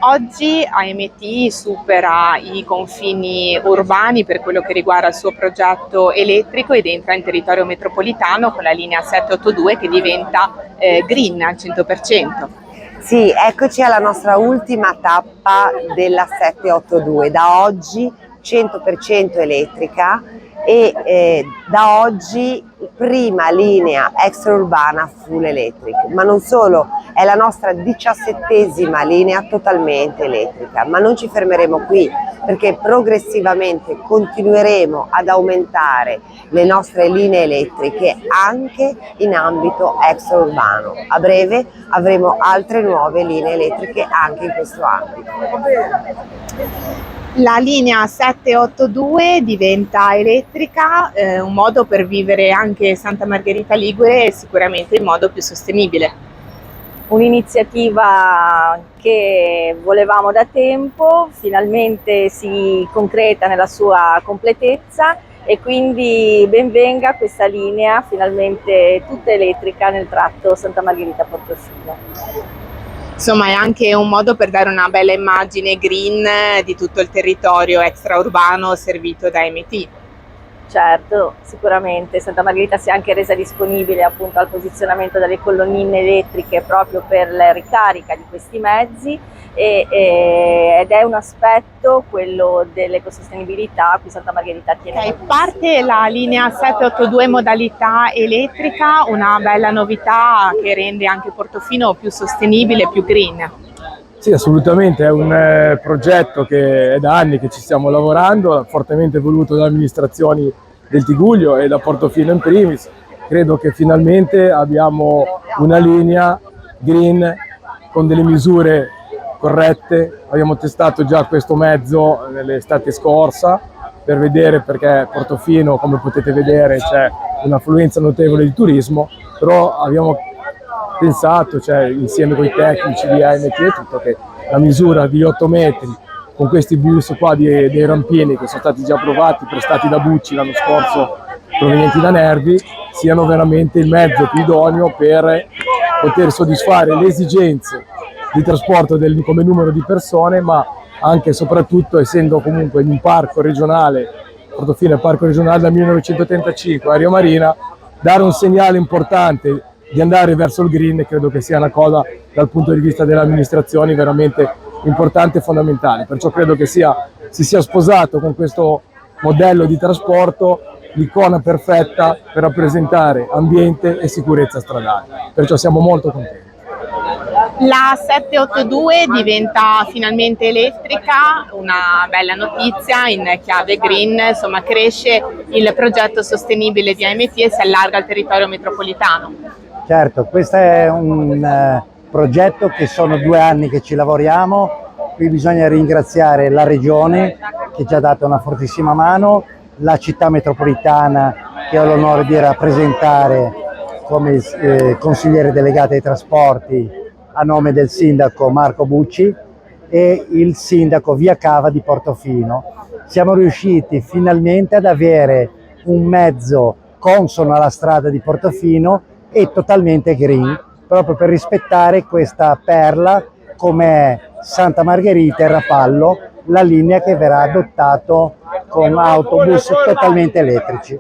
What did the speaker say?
Oggi AMT supera i confini urbani per quello che riguarda il suo progetto elettrico ed entra in territorio metropolitano con la linea 782 che diventa green al 100%. Sì, eccoci alla nostra ultima tappa della 782, da oggi 100% elettrica e da oggi prima linea extraurbana full electric, ma non solo, è la nostra 17ª linea totalmente elettrica, ma non ci fermeremo qui perché progressivamente continueremo ad aumentare le nostre linee elettriche anche in ambito extraurbano. A breve avremo altre nuove linee elettriche anche in questo ambito. La linea 782 diventa elettrica, un modo per vivere anche Santa Margherita Ligure e sicuramente in modo più sostenibile. Un'iniziativa che volevamo da tempo, finalmente si concreta nella sua completezza e quindi ben venga questa linea finalmente tutta elettrica nel tratto Santa Margherita-Portofino. Insomma, è anche un modo per dare una bella immagine green di tutto il territorio extraurbano servito da AMT. Certo, sicuramente Santa Margherita si è anche resa disponibile appunto al posizionamento delle colonnine elettriche proprio per la ricarica di questi mezzi ed è un aspetto, quello dell'ecosostenibilità, a cui Santa Margherita tiene moltissimo. Parte la linea 782 modalità elettrica, una bella novità che rende anche Portofino più sostenibile, più green. Sì, assolutamente, è un progetto che è da anni che ci stiamo lavorando, fortemente voluto dalle amministrazioni del Tigullio e da Portofino in primis. Credo che finalmente abbiamo una linea green con delle misure corrette. Abbiamo testato già questo mezzo nell'estate scorsa per vedere, perché Portofino, come potete vedere, c'è un'affluenza notevole di turismo, però abbiamo pensato, insieme con i tecnici di AMT e tutto, che la misura di 8 metri con questi bus qua dei rampini che sono stati già provati, prestati da Bucci l'anno scorso, provenienti da Nervi, siano veramente il mezzo più idoneo per poter soddisfare le esigenze di trasporto come numero di persone, ma anche e soprattutto, essendo comunque in un parco regionale, Portofino è il parco regionale dal 1935, Area Marina, dare un segnale importante di andare verso il green credo che sia una cosa dal punto di vista delle amministrazioni veramente importante e fondamentale. Perciò credo che si sia sposato con questo modello di trasporto l'icona perfetta per rappresentare ambiente e sicurezza stradale. Perciò siamo molto contenti. La 782 diventa finalmente elettrica, una bella notizia in chiave green, insomma cresce il progetto sostenibile di AMT e si allarga al territorio metropolitano. Certo, questo è un progetto che sono 2 anni che ci lavoriamo, qui bisogna ringraziare la Regione che ci ha dato una fortissima mano, la città metropolitana che ho l'onore di rappresentare come consigliere delegato ai trasporti a nome del sindaco Marco Bucci e il sindaco Via Cava di Portofino. Siamo riusciti finalmente ad avere un mezzo consono alla strada di Portofino e totalmente green, proprio per rispettare questa perla come Santa Margherita e Rapallo, la linea che verrà adottato con autobus totalmente elettrici.